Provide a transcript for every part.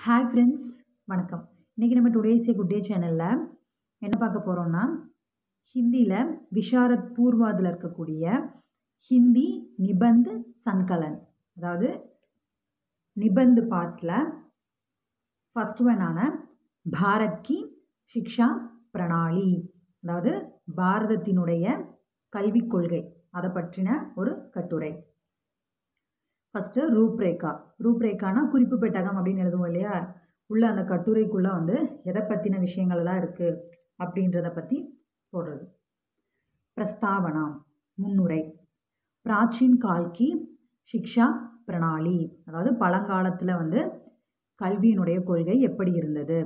Hi friends, வணக்கம். இன்றைக்கி நம்ம டுடேஸ் ஏ குட் டே சேனலில் என்ன பார்க்க போகிறோம்னா, ஹிந்தியில் விஷாரத் பூர்வாதில் இருக்கக்கூடிய ஹிந்தி நிபந்த் சன்கலன், அதாவது நிபந்த் பார்ட்டில் ஃபஸ்ட் ஒன்னான பாரத் கி ஷிக்ஷா பிரணாளி, அதாவது பாரதத்தினுடைய கல்விக் கொள்கை, அதை பற்றின ஒரு கட்டுரை. ஃபஸ்ட்டு ரூப்ரேக்கானா குறிப்பு பெட்டகம் அப்படின்னு எழுதுவோம் இல்லையா, உள்ள அந்த கட்டுரைக்குள்ளே எதை பற்றின விஷயங்கள்லாம் இருக்குது அப்படின்றத பற்றி போடுறது. பிரஸ்தாவனா முன்னுரை. பிராச்சீன் கால்கி ஷிக்ஷா பிரணாளி, அதாவது பழங்காலத்தில் கல்வியினுடைய கொள்கை எப்படி இருந்தது.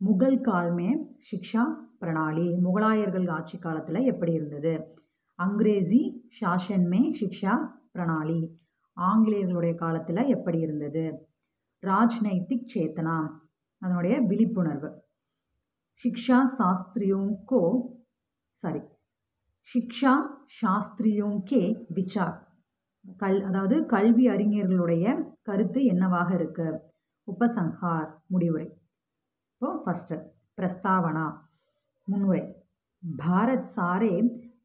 முகல் கால்மே ஷிக்ஷா பிரணாளி, முகலாயர்கள் ஆட்சி காலத்தில் எப்படி இருந்தது. அங்கிரேசி சாசன்மே ஷிக்ஷா பிரணாளி, ஆங்கிலேயர்களுடைய காலத்தில் எப்படி இருந்தது. ராஜ்நைத்திக் சேத்தனா, அதனுடைய விழிப்புணர்வு. ஷிக்ஷா சாஸ்திரியோங்கே விசார், அதாவது கல்வி அறிஞர்களுடைய கருத்து என்னவாக இருக்கு. உபசங்ஹார் முடிவுரை. இப்போ ஃபஸ்ட்டு பிரஸ்தாவனா முன்னுரை. भारत सारे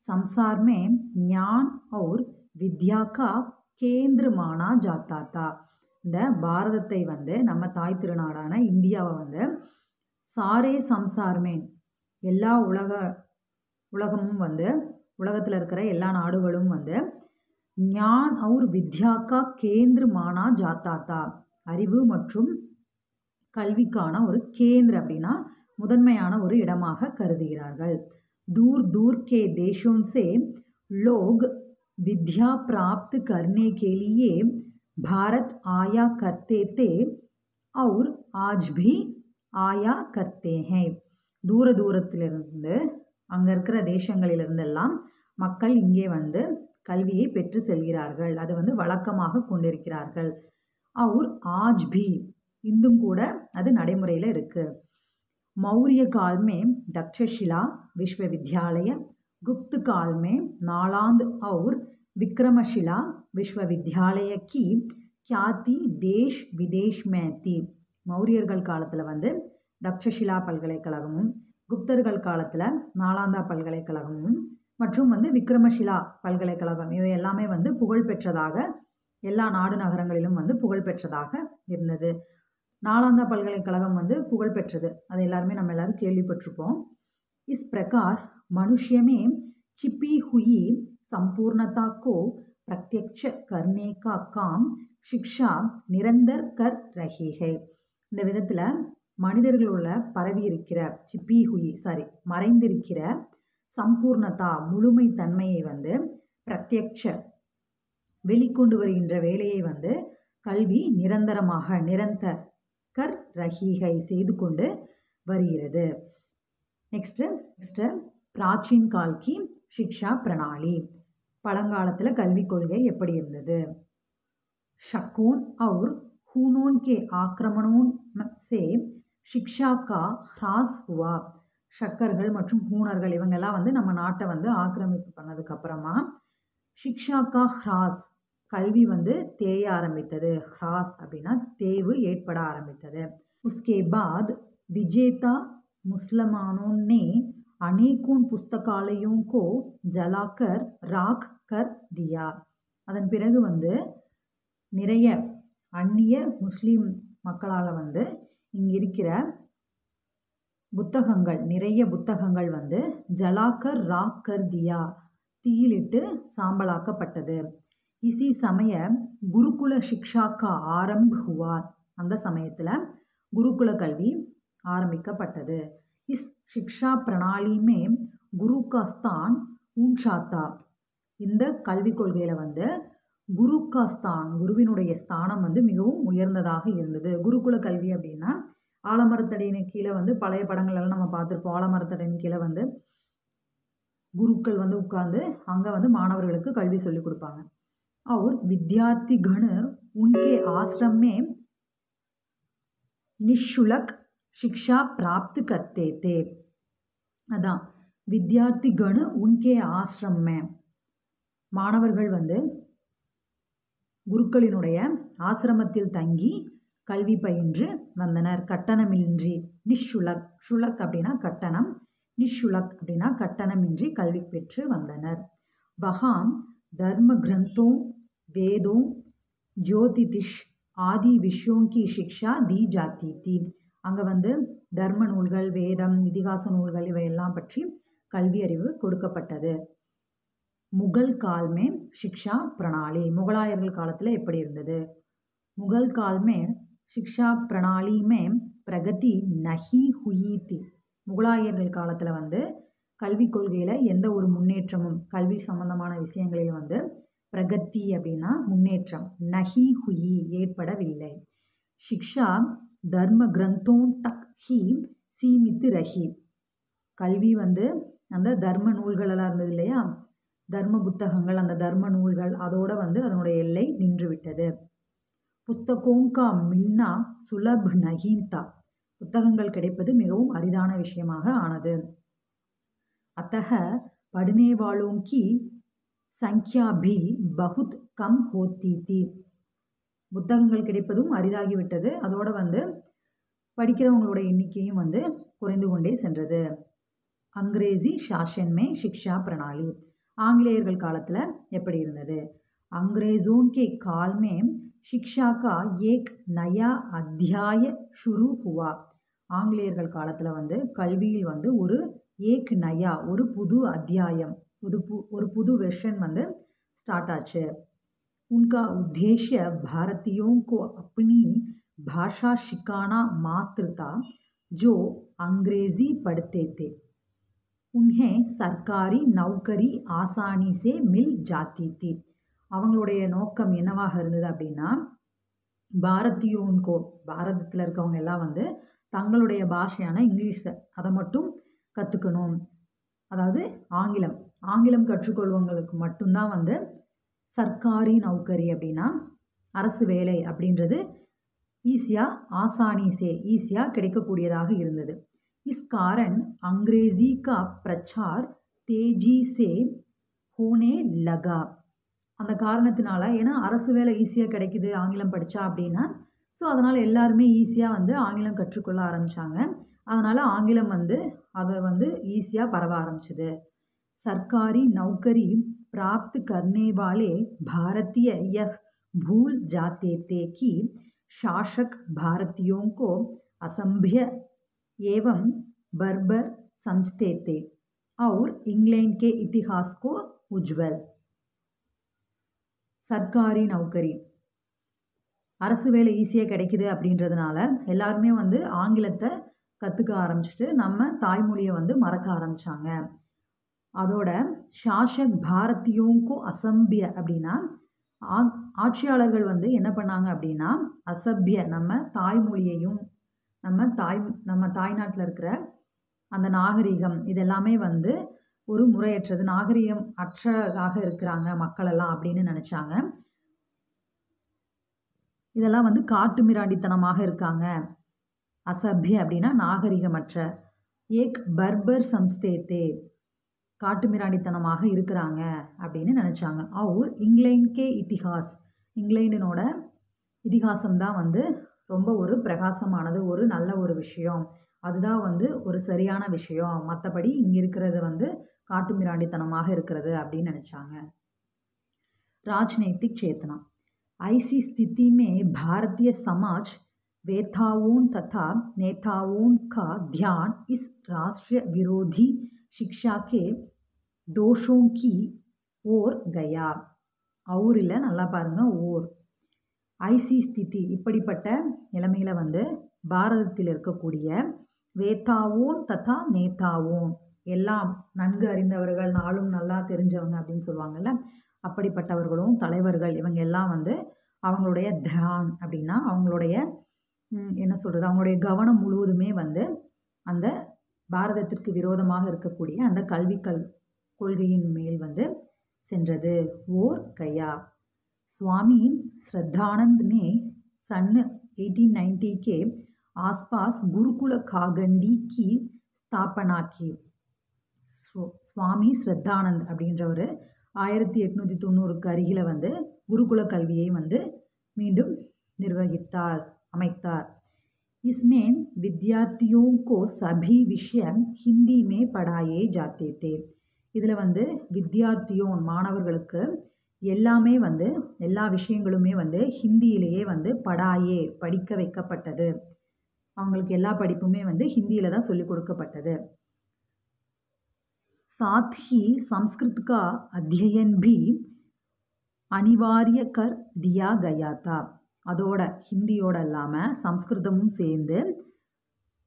संसार में ज्ञान और विद्या का केंद्र माना जाता था. இந்த பாரதத்தை நம்ம தாய் திருநாடான இந்தியாவை சாரே சம்சார்மே, எல்லா உலகமும் உலகத்தில் இருக்கிற எல்லா நாடுகளும் ஞான் और विद्या का केंद्र माना जाता था, அறிவு மற்றும் கல்விக்கான ஒரு கேந்திர அப்படின்னா முதன்மையான ஒரு இடமாக கருதுகிறார்கள். दूर दूर के देशों से लोग विद्या प्राप्त करने के लिए भारत आया करते थे और आज भी आया करते हैं. தூரத்திலிருந்து அங்கே இருக்கிற தேசங்களிலிருந்தெல்லாம் மக்கள் இங்கே கல்வியை பெற்று செல்கிறார்கள், அது வழக்கமாக கொண்டிருக்கிறார்கள். और आज भी, இன்றும் கூட அது நடைமுறையில் இருக்குது. मौर्य काल में तक्षशिला विश्वविद्यालय, गुप्त काल में नालंदा और विक्रमशिला विश्वविद्यालय की ख्याति देश विदेश में थी. மௌரியர்கள் காலத்தில் தக்ஷஷிலா பல்கலைக்கழகமும், குப்தர்கள் காலத்தில் நாலாந்தா பல்கலைக்கழகமும் மற்றும் விக்ரமஷிலா பல்கலைக்கழகம், இவை எல்லாமே புகழ்பெற்றதாக எல்லா நாடு நகரங்களிலும் புகழ்பெற்றதாக இருந்தது. நாலாந்தா பல்கலைக்கழகம் புகழ்பெற்றது, அது எல்லாருமே நம்ம எல்லாரும் கேள்விப்பட்டிருப்போம். इस प्रकार मनुष्य में छिपी हुई संपूर्णता को प्रत्यक्ष करने का काम शिक्षा निरंतर कर रही है. இந்த விதத்தில் மனிதர்களுள்ள பரவி இருக்கிற மறைந்திருக்கிற சம்பூர்ணதா முழுமை தன்மையை பிரத்யக்ஷ வெளிக்கொண்டு வருகின்ற வேலையை கல்வி நிரந்தரமாக நிரந்தர் கர் ரஹீகை செய்து கொண்டு வருகிறது. நெக்ஸ்ட்டு பிராச்சீன் கால்கி ஷிக்ஷா பிரணாளி, பழங்காலத்தில் கல்விக் கொள்கை எப்படி இருந்தது. ஷக்கோன் और ஹூனோன் के आक्रमणों से शिक्षा का ह्रास हुआ. ஷக்கர்கள் மற்றும் ஹூனர்கள் இவங்கெல்லாம் நம்ம நாட்டை ஆக்கிரமிப்பு பண்ணதுக்கப்புறமா ஷிக்ஷா கா ஹ்ராஸ், கல்வி தேய ஆரம்பித்தது. ஹ்ராஸ் அப்படின்னா தேவு ஏற்பட ஆரம்பித்தது. உஸ்கே பாத் விஜேதா मुसलमानों ने अनेकों पुस्तकालयों को जलाकर राख कर दिया. அதன் பிறகு நிறைய அந்நிய முஸ்லீம் மக்களால் இங்கே இருக்கிற புத்தகங்கள், நிறைய புத்தகங்கள் ஜலாக்கர் ராக் கர் தியா, தீயிலிட்டு சாம்பலாக்கப்பட்டது. இசி சமய குருகுல சிக்ஷா கா ஆரம்ப ஹுவா, அந்த சமயத்தில் குருகுல கல்வி ஆரம்பிக்கப்பட்டது. இஸ் ஷிக்ஷா பிரணாளி மே குரு கா ஸ்தான் ஊன்ஷாத்தா, இந்த கல்விக் கொள்கையில் குரு கா ஸ்தான், குருவினுடைய ஸ்தானம் மிகவும் உயர்ந்ததாக இருந்தது. குருகுல கல்வி அப்படின்னா ஆலமரத்தடியின் கீழே பழைய படங்களெல்லாம் நம்ம பார்த்துருப்போம். ஆலமரத்தடியின் கீழே குருக்கள் உட்கார்ந்து அங்கே மாணவர்களுக்கு கல்வி சொல்லிக் கொடுப்பாங்க. और विद्यार्थी गण उनके आश्रम में निःशुल्क शिक्षा प्राप्त करते थे. அதான் வித்யார்த்தி கண் உன்கே ஆசிரம் மே, மாணவர்கள் குருக்களினுடைய ஆசிரமத்தில் தங்கி கல்வி பயின்று வந்தனர். கட்டணமின்றி, நிஷுலக், ஷுலக் அப்படின்னா கட்டணம், நிஷுலக் அப்படின்னா கட்டணமின்றி கல்வி பெற்று வந்தனர். வஹாம் தர்ம கிரந்தோं, வேதோं, ஜோதிதிஷ் ஆதி விஷயோं की शिक्षा दी जाती थी. அங்கே வந்து தர்ம நூல்கள், வேதம், இதிகாச நூல்கள் இவையெல்லாம் பற்றி கல்வி அறிவு கொடுக்கப்பட்டது. முகல் கால்மே சிக்ஷா பிரணாலி, முகலாயர்கள் காலத்தில் எப்படி இருந்தது? முகல் கால்மே சிக்ஷா பிரணாலிமே பிரகதி நஹி ஹுயி தி. முகலாயர்கள் காலத்தில் வந்து கல்விக் கொள்கையில் எந்த ஒரு முன்னேற்றமும், கல்வி சம்பந்தமான விஷயங்களில் வந்து பிரகதி அப்படின்னா முன்னேற்றம், நஹி ஹுயி ஏற்படவில்லை. சிக்ஷா தர்ம கிரந்தோं தக் ஹி சீமித் ரஹி. கல்வி வந்து அந்த தர்ம நூல்கள் எல்லாம் இருந்தது இல்லையா, தர்ம புத்தகங்கள், அந்த தர்ம நூல்கள் அதோட வந்து அதனுடைய எல்லை நின்று விட்டது. புஸ்தகோं का मिलना सुलभ नहीं था. புத்தகங்கள் கிடைப்பது மிகவும் அரிதான விஷயமாக ஆனது. अतः पढ़ने वालों की संख्या भी बहुत कम होती थी. புத்தகங்கள் கிடைப்பதும் அரிதாகிவிட்டது, அதோடு வந்து படிக்கிறவங்களோட எண்ணிக்கையும் வந்து குறைந்து கொண்டே சென்றது. அங்கிரேசி शासन में शिक्षा प्रणाली. ஆங்கிலேயர்கள் காலத்தில் எப்படி இருந்தது? अंग्रेजों के काल में शिक्षा का एक नया अध्याय शुरू हुआ. ஆங்கிலேயர்கள் காலத்தில் வந்து கல்வியில் வந்து ஒரு ஏக் நயா, ஒரு புது அத்தியாயம், ஒரு புது வெர்ஷன் வந்து ஸ்டார்ட் ஆச்சு. उनका उद्देश्य भारतीयों को अपनी भाषा सिखाना मात्र था. जो अंग्रेजी पढ़ते थे उन्हें सरकारी नौकरी आसानी से मिल जाती थी. அவங்களுடைய நோக்கம் என்னவாக இருந்தது அப்படின்னா, பாரதியோன்கோ, பாரதத்தில் இருக்கவங்க எல்லாம் வந்து தங்களுடைய பாஷையான இங்கிலீஷை அதை மட்டும் கற்றுக்கணும். அதாவது ஆங்கிலம் கற்றுக்கொள்வங்களுக்கு மட்டும்தான் வந்து சர்க்காரி நௌக்கரி அப்படின்னா அரசு வேலை அப்படின்றது ஈஸியாக கிடைக்கக்கூடியதாக இருந்தது. इस कारण अंग्रेजी का प्रचार तेजी से होने लगा. அந்த காரணத்தினால, ஏன்னா அரசு வேலை ஈஸியாக கிடைக்குது ஆங்கிலம் படித்தா அப்படின்னா, ஸோ அதனால் எல்லாருமே ஈஸியாக வந்து ஆங்கிலம் கற்றுக்கொள்ள ஆரம்பித்தாங்க. அதனால் ஆங்கிலம் வந்து அதை வந்து ஈஸியாக பரவ ஆரம்பிச்சுது. सरकारी नौकरी प्राप्त करने वाले भारतीय यह भूल जाते थे कि शासक भारतीयों को असभ्य एवं बर्बर समझते थे और इंग्लैंड के इतिहास को उज्ज्वल. சர்க்காரி நௌக்கரி, அரசு வேலை ஈஸியாக கிடைக்குது அப்படின்றதுனால எல்லாருமே வந்து ஆங்கிலத்தை கற்றுக்க ஆரம்பிச்சுட்டு நம்ம தாய்மொழியை வந்து மறக்க ஆரம்பித்தாங்க. அதோட ஷாஷக் பாரதியோங்கோ அசம்பிய அப்படின்னா ஆட்சியாளர்கள் வந்து என்ன பண்ணாங்க அப்படின்னா, அசபிய நம்ம தாய்மொழியையும் நம்ம தாய்நாட்டில் இருக்கிற அந்த நாகரிகம் இதெல்லாமே வந்து ஒரு முறையற்றது, நாகரிகம் அற்றதாக இருக்கிறாங்க மக்களெல்லாம் அப்படின்னு நினச்சாங்க. இதெல்லாம் வந்து காட்டு மிராண்டித்தனமாக இருக்காங்க. அசபிய அப்படின்னா நாகரிகமற்ற. ஏக் பர்பர் சம்ஸ்தேத்தே, காட்டு மிராண்டித்தனமாக இருக்கிறாங்க அப்படின்னு நினச்சாங்க. அவர் இங்கிலாந்துக்கே இத்திஹாஸ், இங்கிலாண்டினோட இதிகாசம்தான் வந்து ரொம்ப ஒரு பிரகாசமானது, ஒரு நல்ல ஒரு விஷயம், அதுதான் வந்து ஒரு சரியான விஷயம், மற்றபடி இங்கே இருக்கிறது வந்து காட்டு மிராண்டித்தனமாக இருக்கிறது அப்படின்னு நினச்சாங்க. राजनीतिक चेतना. ऐसी स्थिति में भारतीय समाज वेताओं तथा नेताओं का ध्यान इस राष्ट्र विरोधी शिक्षा के दोषों की ओर गया. और இல்லை, நல்லா பாருங்க, ஓர். ஐசி ஸ்திதி, இப்படிப்பட்ட நிலைமையில் வந்து பாரதத்தில் இருக்கக்கூடிய வேதாவோன் ததா நேதாவோன், எல்லாம் நன்கு அறிந்தவர்கள், நாளும் நல்லா தெரிஞ்சவங்க அப்படின்னு சொல்லுவாங்கள்ல, அப்படிப்பட்டவர்களும் தலைவர்கள் இவங்க எல்லாம் வந்து அவங்களுடைய தியான் அப்படின்னா அவங்களுடைய என்ன சொல்கிறது, அவங்களுடைய கவனம் முழுவதுமே வந்து அந்த பாரதத்திற்கு விரோதமாக இருக்கக்கூடிய அந்த கொள்கையின் மேல் வந்து சென்றது. ஓர் கயா. स्वामी श्रद्धानंद ने सन 1890 के आसपास गुरुकुल खागंडी की स्थापना की. சுவாமி ஸ்ரத்தானந்த் அப்படின்றவர் 1890க்கு அருகில் வந்து குருகுல கல்வியை வந்து மீண்டும் நிர்வகித்தார். அமைத்தார். इसमें विद्यार्थियों को सभी विषय हिंदी में पढ़ाए जाते थे. இதில் வந்து வித்யார்த்தியோன் மாணவர்களுக்கு எல்லாமே வந்து எல்லா விஷயங்களுமே வந்து ஹிந்தியிலேயே வந்து படாயே படிக்க வைக்கப்பட்டது. அவங்களுக்கு எல்லா படிப்புமே வந்து ஹிந்தியில் தான் சொல்லிக் கொடுக்கப்பட்டது. साथ ही संस्कृत का अध्ययन भी अनिवार्य कर दिया गया था. அதோட ஹிந்தியோட இல்லாமல் சம்ஸ்கிருதமும் சேர்ந்து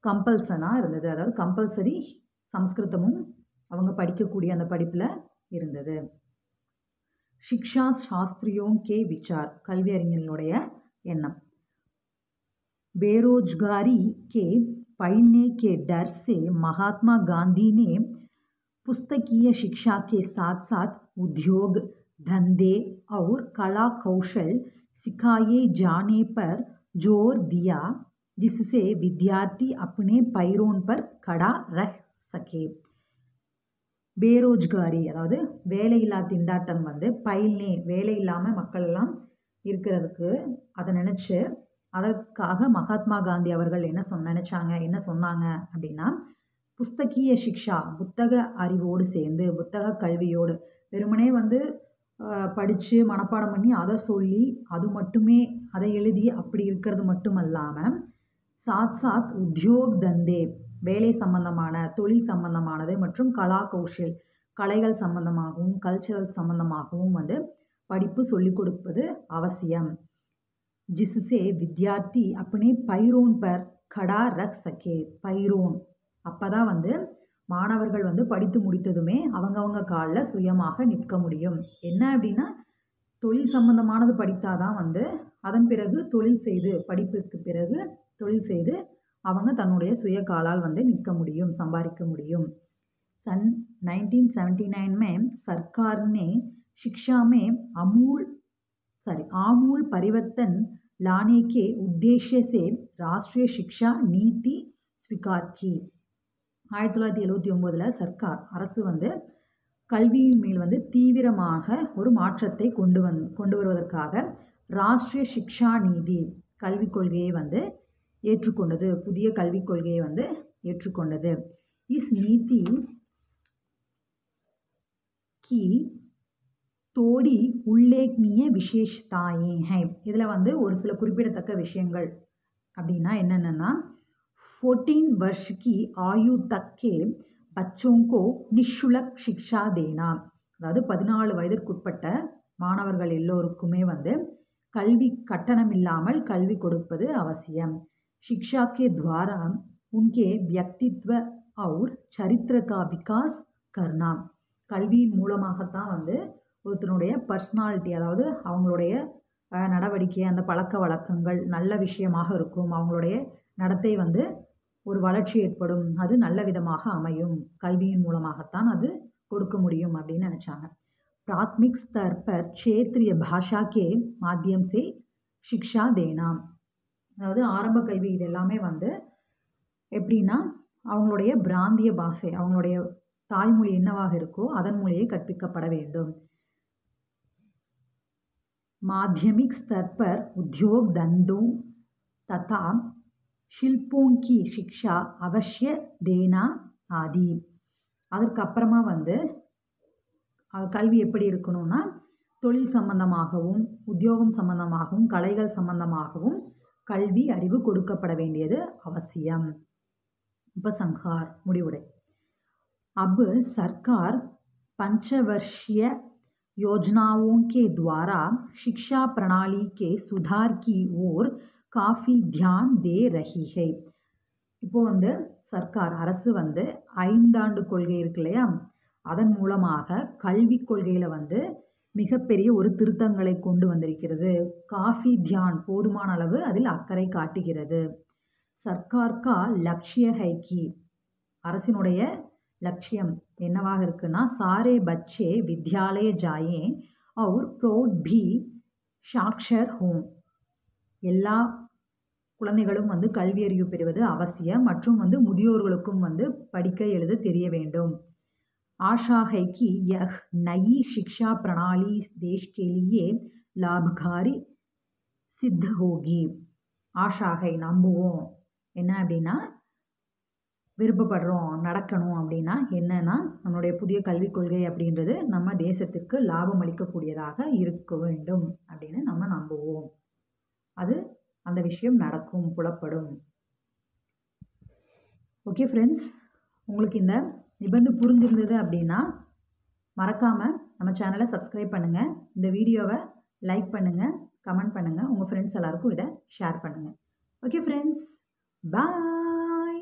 கம்பல்சனாக இருந்தது. அதாவது கம்பல்சரி சம்ஸ்கிருதமும் அவங்க படிக்கக்கூடிய அந்த படிப்பில் இருந்தது. शिक्षा शास्त्रियों के विचार கல்வி அறிஞர்களுடைய எண்ணம். बेरोजगारी के फैलने के डर से महात्मा गांधी ने पुस्तकीय शिक्षा के साथ साथ उद्योग धंधे और कला कौशल सिखाए जाने पर जोर दिया, जिससे विद्यार्थी अपने पैरों पर खड़ा रह सके. பேரோஜ்காரி அதாவது வேலையில்லா திண்டாட்டம் வந்து பயில்னே வேலை இல்லாமல் மக்கள் எல்லாம் இருக்கிறதுக்கு அதை நினச்சி அதற்காக மகாத்மா காந்தி அவர்கள் என்ன சொன்னாங்க அப்படின்னா, புஸ்தகிய சிக்ஷா புத்தக அறிவோடு சேர்ந்து புத்தக கல்வியோடு வெறுமனே வந்து படித்து மனப்பாடம் பண்ணி அதை சொல்லி அது மட்டுமே அதை எழுதி அப்படி இருக்கிறது மட்டும் அல்லாமல் சாத் உத்யோக் தந்தே வேலை சம்பந்தமான தொழில் சம்பந்தமானது மற்றும் கலா கௌஷல் கலைகள் சம்பந்தமாகவும் கல்ச்சரல் சம்பந்தமாகவும் வந்து படிப்பு சொல்லிக் கொடுப்பது அவசியம். ஜிஸ்ஸே வித்யார்த்தி அப்பனே பைரோன் பர் கடா ரக் சகே. பைரோன் அப்போ தான் வந்து மாணவர்கள் வந்து படித்து முடித்ததுமே அவங்கவங்க காலில் சுயமாக நிற்க முடியும். என்ன அப்படின்னா, தொழில் சம்பந்தமானது படித்தாதான் வந்து அதன் பிறகு தொழில் செய்து படிப்புக்கு பிறகு தொழில் செய்து அவங்க தன்னுடைய சுய காலால் வந்து நிற்க முடியும், சம்பாதிக்க முடியும். सन 1979 में सरकार ने शिक्षा में आमूल परिवर्तन लाने के उद्देश्य से राष्ट्रीय शिक्षा नीति स्वीकार की. 1979 சர்க்கார் அரசு வந்து கல்வியின் மேல் வந்து தீவிரமாக ஒரு மாற்றத்தை கொண்டு வருவதற்காக ராஷ்ட்ரிய சிக்ஷா நீதி கல்விக் கொள்கையை வந்து ஏற்றுக்கொண்டது. புதிய கல்விக் கொள்கையை வந்து ஏற்றுக்கொண்டது. इस नीति की தோடி உல்லேக்னிய விசேஷதாயே हैं. இதில் வந்து ஒரு சில குறிப்பிடத்தக்க விஷயங்கள் அப்படின்னா என்னென்னா, 14 वर्ष की आयु तक के बच्चों को निःशुल्क शिक्षा देना. அதாவது 14 வயதிற்குட்பட்ட மாணவர்கள் எல்லோருக்குமே வந்து கல்வி கட்டணம் இல்லாமல் கல்வி கொடுப்பது அவசியம். शिक्षा के द्वारा उनके व्यक्तित्व और चरित्र का विकास करना. கல்வியின் மூலமாகத்தான் வந்து ஒருத்தனுடைய பர்சனாலிட்டி அதாவது அவங்களுடைய நடவடிக்கை அந்த பழக்க வழக்கங்கள் நல்ல விஷயமாக இருக்கும். அவங்களுடைய நடத்தை வந்து ஒரு வளர்ச்சி ஏற்படும், அது நல்ல விதமாக அமையும். கல்வியின் மூலமாகத்தான் அது கொடுக்க முடியும் அப்படின்னு நினச்சாங்க. प्राथमिक स्तर पर क्षेत्रीय भाषा के माध्यम से शिक्षा देना. அதாவது ஆரம்ப கல்வி இது எல்லாமே வந்து எப்படின்னா அவங்களுடைய பிராந்திய பாஷை அவங்களுடைய தாய்மொழி என்னவாக இருக்கோ அதன் மொழியை கற்பிக்கப்பட வேண்டும். माध्यमिक स्तर पर उद्योग धंधों तथा शिल्पों की शिक्षा अवश्य देना आदि. அதற்கப்புறமா வந்து கல்வி எப்படி இருக்கணும்னா தொழில் சம்பந்தமாகவும் உத்தியோகம் சம்பந்தமாகவும் கலைகள் சம்பந்தமாகவும் கல்வி அறிவு கொடுக்கப்பட வேண்டியது அவசியம். उपसंहार முடிவுரை. अब सरकार पंचवर्षीय योजनाओं के द्वारा शिक्षा प्रणाली के सुधार की ओर काफ़ी ध्यान दे रही है. இப்போ வந்து சர்க்கார் அரசு வந்து 5 ஆண்டு கொள்கை இருக்கு இல்லையா, அதன் மூலமாக கல்விக் கொள்கையில் வந்து மிகப்பெரிய ஒரு திருத்தங்களை கொண்டு வந்திருக்கிறது. காஃபி தியான் போதுமான அளவு அதில் அக்கறை காட்டுகிறது. சர்க்கார் கா லக்ஷ்ய ஹைக்கி அரசினுடைய லட்சியம் என்னவாக இருக்குன்னா, சாரே பச்சே வித்யாலய ஜாயே और प्रौढ़ भी साक्षर हों. எல்லா குழந்தைகளும் வந்து கல்வி அறிவு பெறுவது அவசியம் மற்றும் வந்து முதியோர்களுக்கும் வந்து படிக்க எழுத தெரிய வேண்டும். आशा है कि यह नई शिक्षा प्रणाली देश के लिए लाभकारी सिद्ध होगी. ஆஷாகை நம்புவோம். என்ன அப்படின்னா விருப்பப்படுறோம் நடக்கணும் அப்படின்னா என்னன்னா நம்மளுடைய புதிய கல்விக் கொள்கை அப்படின்றது நம்ம தேசத்திற்கு லாபம் அளிக்கக்கூடியதாக இருக்க வேண்டும் அப்படின்னு நம்ம நம்புவோம். அது அந்த விஷயம் நடக்கும், புலப்படும். ஓகே ஃப்ரெண்ட்ஸ், உங்களுக்கு இந்த நிபந்து புரிஞ்சிருந்தது அப்படின்னா மறக்காமல் நம்ம சேனலை சப்ஸ்கிரைப் பண்ணுங்கள், இந்த வீடியோவை லைக் பண்ணுங்கள், கமெண்ட் பண்ணுங்கள், உங்கள் ஃப்ரெண்ட்ஸ் எல்லாருக்கும் இதை ஷேர் பண்ணுங்கள். ஓகே ஃப்ரெண்ட்ஸ், பாய்.